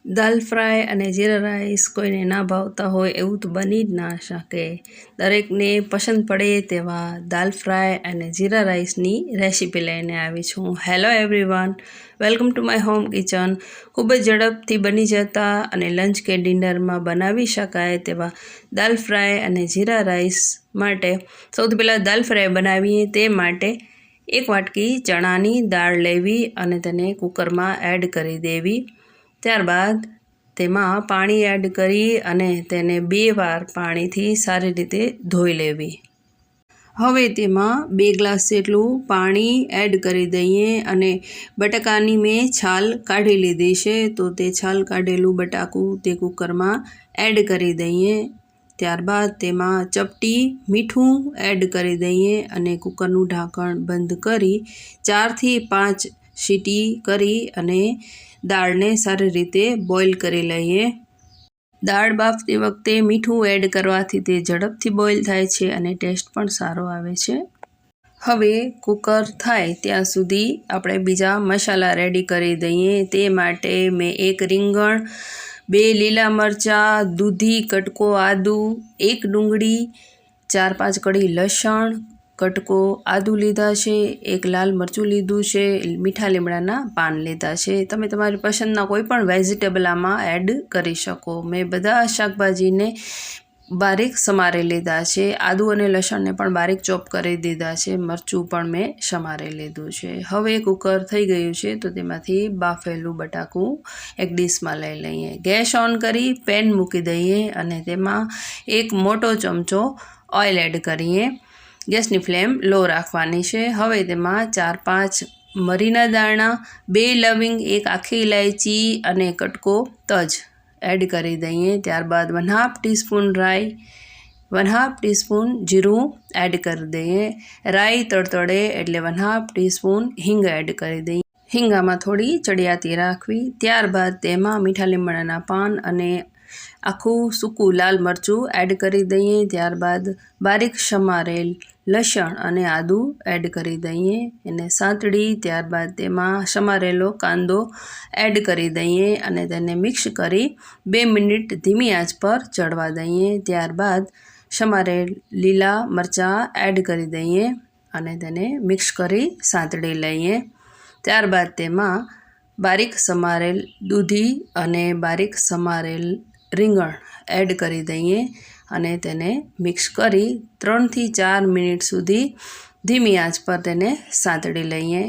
દાલ fry અને જીરા rice કોઈને ના ભાવતા હોય એવું તો બની જ ના શકે. દરેકને પસંદ પડે તેવા દાલ ફ્રાય અને જીરા રાઈસની રેસીપી લઈને આવી છું. Hello everyone, welcome to my home kitchen. ખૂબ જ ઝડપથી બની જતા અને લંચ કે ડિનરમાં બનાવી શકાય તેવા દાલ ફ્રાય અને જીરા રાઈસ માટે સૌથી પહેલાં દાલ ફ્રાય બનાવીએ. તે માટે 1 વાટકી ચણાની દાળ લેવી અને તેને કુકરમાં એડ કરી દેવી. ત્યારબાદ તેમાં પાણી એડ કરી અને તેને 2 વાર પાણીથી સારી રીતે ધોઈ લેવી. હવે તેમાં 2 ગ્લાસ જેટલું પાણી એડ કરી દઈએ અને બટાકાની મેં છાલ કાઢી લીધી છે, તો તે છાલ કાઢેલું બટાકું તે કુકરમાં એડ કરી દઈએ. ત્યારબાદ તેમાં ચપટી મીઠું એડ કરી દઈએ અને કુકરનું ઢાંકણ બંધ કરી 4 થી 5 સીટી કરી અને દાળને સારી રીતે બોઇલ કરી લઈએ. દાળ બાફતી વખતે મીઠું એડ કરવાથી તે ઝડપથી બોઇલ થાય છે અને ટેસ્ટ પણ સારો આવે છે. હવે કુકર થાય ત્યાં સુધી આપણે બીજા મસાલા રેડી કરી દઈએ. તે માટે મેં 1 રીંગણ, 2 લીલા મરચાં, દૂધી, કટકો આદુ, 1 ડુંગળી, 4-5 કળી લસણ, કટકો આદુ લીધા છે, 1 લાલ મરચું લીધું છે, મીઠા લીમડાના પાન લીધા છે. તમે તમારી પસંદના કોઈ પણ વેજીટેબલ આમાં એડ કરી શકો. મેં બધા શાકભાજીને બારીક સમારી લીધા છે. આદુ અને લસણને પણ બારીક ચોપ કરી દીધા છે. મરચું પણ મેં સમારી લીધું છે. હવે કુકર થઈ ગયું છે તો તેમાંથી બાફેલું બટાકું એક ડીશમાં લઈ લઈએ. ગેસ ઓન કરી પેન મૂકી દઈએ અને તેમાં 1 મોટો ચમચો ઓઇલ એડ કરીએ. ગેસની ફ્લેમ લો રાખવાની છે. હવે તેમાં 4-5 મરીના દાણા, 2 લવિંગ, 1 આખી ઇલાયચી અને કટકો તજ એડ કરી દઈએ. ત્યારબાદ 1/2 ટીસ્પૂન રાઈ, 1/2 ટીસ્પૂન જીરું એડ કરી દઈએ. રાઈ તડતડે એટલે 1/2 ટીસ્પૂન હિંગ એડ કરી દઈએ. હિંગામાં થોડી ચડિયાતી રાખવી. ત્યારબાદ તેમાં મીઠા લીમડાના પાન અને આખું સૂકું લાલ મરચું એડ કરી દઈએ. ત્યારબાદ બારીક સમારેલ લસણ અને આદુ એડ કરી દઈએ, એને સાંતળી. ત્યારબાદ તેમાં સમારેલો કાંદો એડ કરી દઈએ અને તેને મિક્સ કરી 2 મિનિટ ધીમી આંચ પર ચડવા દઈએ. ત્યારબાદ સમારેલ લીલા મરચાં એડ કરી દઈએ અને તેને મિક્સ કરી સાંતળી લઈએ. ત્યારબાદ તેમાં બારીક સમારેલ દૂધી અને બારીક સમારેલ રીંગણ એડ કરી દઈએ અને તેને મિક્સ કરી 3 થી 4 મિનિટ સુધી ધીમી આંચ પર તેને સાંતળી લઈએ.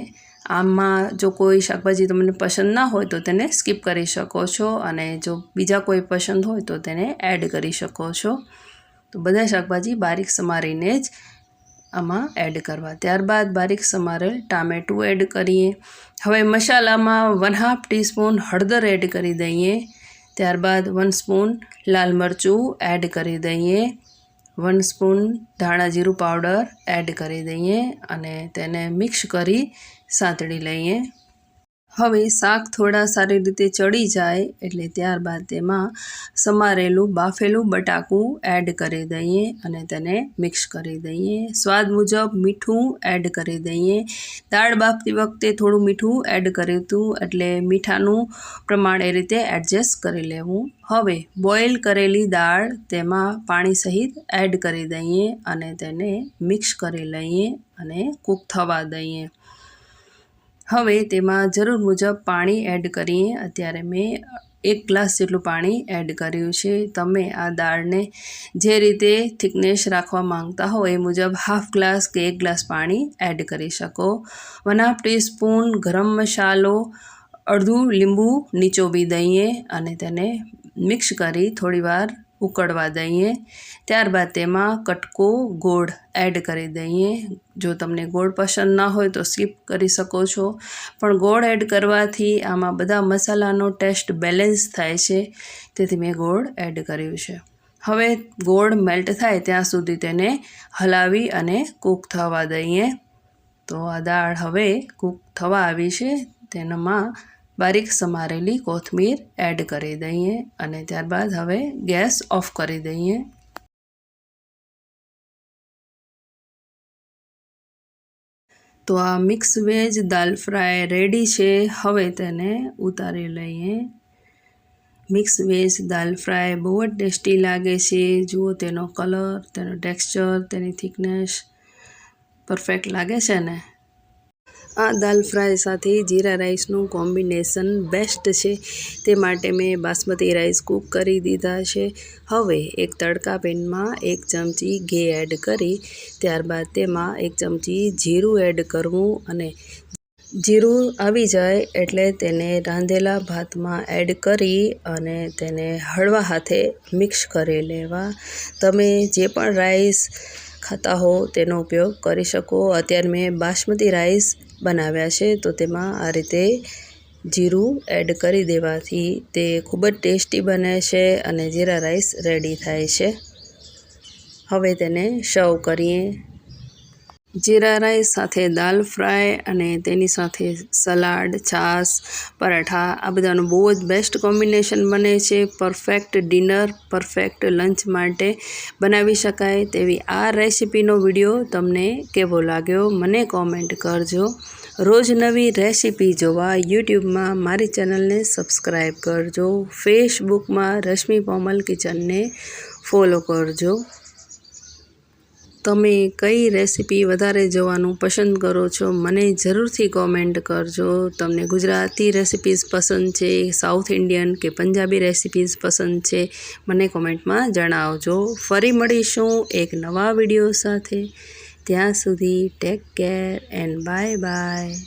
આમાં જો કોઈ શાકભાજી તમને પસંદ ના હોય તો તેને સ્કીપ કરી શકો છો અને જો બીજા કોઈ પસંદ હોય તો તેને એડ કરી શકો છો. તો બધા શાકભાજી બારીક સમારીને જ આમાં એડ કરવા. ત્યારબાદ બારીક સમારેલ ટામેટું એડ કરીએ. હવે મસાલામાં 1/2 ટીસ્પૂન હળદર એડ કરી દઈએ. ત્યારબાદ 1 સ્પૂન લાલ મરચું એડ કરી દઈએ, 1 સ્પૂન ધાણા જીરું પાવડર એડ કરી દઈએ અને તેને મિક્સ કરી સાંતળી લઈએ. હવે શાક થોડા સારી રીતે ચડી જાય એટલે ત્યારબાદ તેમાં સમારેલું બાફેલું બટાકું એડ કરી દઈએ અને તેને મિક્સ કરી દઈએ. સ્વાદ મુજબ મીઠું એડ કરી દઈએ. દાળ બાફતી વખતે થોડું મીઠું એડ કર્યું હતું એટલે મીઠાનું પ્રમાણ એ રીતે એડજસ્ટ કરી લેવું. હવે બોઇલ કરેલી દાળ તેમાં પાણી સહિત એડ કરી દઈએ અને તેને મિક્સ કરી લઈએ અને કૂક થવા દઈએ. હવે તેમાં જરૂર મુજબ પાણી એડ કરીએ. અત્યારે મેં 1 ગ્લાસ જેટલું પાણી એડ કર્યું છે. તમે આ દાળને જે રીતે થિકનેસ રાખવા માંગતા હો એ મુજબ 1/2 ગ્લાસ કે 1 ગ્લાસ પાણી એડ કરી શકો. 1/2 ટીસ્પૂન ગરમ મસાલો, અડધું લીંબુ નીચોવી દઈએ અને તેને મિક્સ કરી થોડીવાર ઉકળવા દઈએ. ત્યારબાદ તેમાં કટકો ગોળ એડ કરી દઈએ. જો તમને ગોળ પસંદ ના હોય તો સ્કીપ કરી શકો છો, પણ ગોળ એડ કરવાથી આમાં બધા મસાલાનો ટેસ્ટ બેલેન્સ થાય છે, તેથી મેં ગોળ એડ કર્યું છે. હવે ગોળ મેલ્ટ થાય ત્યાં સુધી તેને હલાવી અને કૂક થવા દઈએ. તો આ દાળ હવે કૂક થવા આવી છે. તેનામાં બારીક સમારેલી કોથમીર એડ કરી દઈએ અને ત્યારબાદ હવે ગેસ ઓફ કરી દઈએ. તો આ મિક્સ વેજ દાલ ફ્રાય રેડી છે. હવે તેને ઉતારી લઈએ. મિક્સ વેજ દાલ ફ્રાય બહુ જ ટેસ્ટી લાગે છે। જુઓ તેનો કલર, તેનો ટેક્સચર, તેની થિકનેસ પરફેક્ટ લાગે છે ને। આ દાલ ફ્રાય સાથે જીરા રાઈસનું કોમ્બિનેશન બેસ્ટ છે। તે માટે મેં બાસમતી રાઈસ કૂક કરી દીધા છે। હવે એક તડકા પેનમાં 1 ચમચી ઘી એડ કરી ત્યારબાદ તેમાં 1 ચમચી જીરું એડ કરવું અને જીરું આવી જાય એટલે તેને રાંધેલા ભાતમાં એડ કરી અને તેને હળવા હાથે મિક્સ કરી લેવા। તમે જે પણ રાઈસ ખાતા હો તેનો ઉપયોગ કરી શકો। અત્યારે મેં બાસમતી રાઈસ બનાવ્યા છે તો તેમાં આ રીતે જીરું એડ કરી દેવાથી તે ખૂબ જ ટેસ્ટી બને છે અને જીરા રાઈસ રેડી થાય છે। હવે તેને સર્વ કરીએ। જીરા રાઈસ સાથે દાલ ફ્રાય અને તેની સાથે સલાડ, છાશ, પરાઠા આ બધાનું બહુ જ બેસ્ટ કોમ્બિનેશન બને છે। પરફેક્ટ ડિનર, પરફેક્ટ લંચ માટે બનાવી શકાય તેવી આ રેસિપીનો વિડીયો તમને કેવો લાગ્યો મને કોમેન્ટ કરજો। રોજ નવી રેસિપી જોવા યુટ્યુબમાં મારી ચેનલને સબસ્ક્રાઈબ કરજો। ફેસબુકમાં રશ્મિ પોમલ કિચનને ફોલો કરજો। તમે કઈ રેસિપી વધારે જોવાનું પસંદ કરો છો મને જરૂરથી કોમેન્ટ કરજો। તમને ગુજરાતી રેસિપીઝ પસંદ છે, સાઉથ ઇન્ડિયન કે પંજાબી રેસિપીઝ પસંદ છે મને કોમેન્ટમાં જણાવજો। ફરી મળીશું એક નવા વિડીયો સાથે। ત્યાં સુધી take care and bye bye.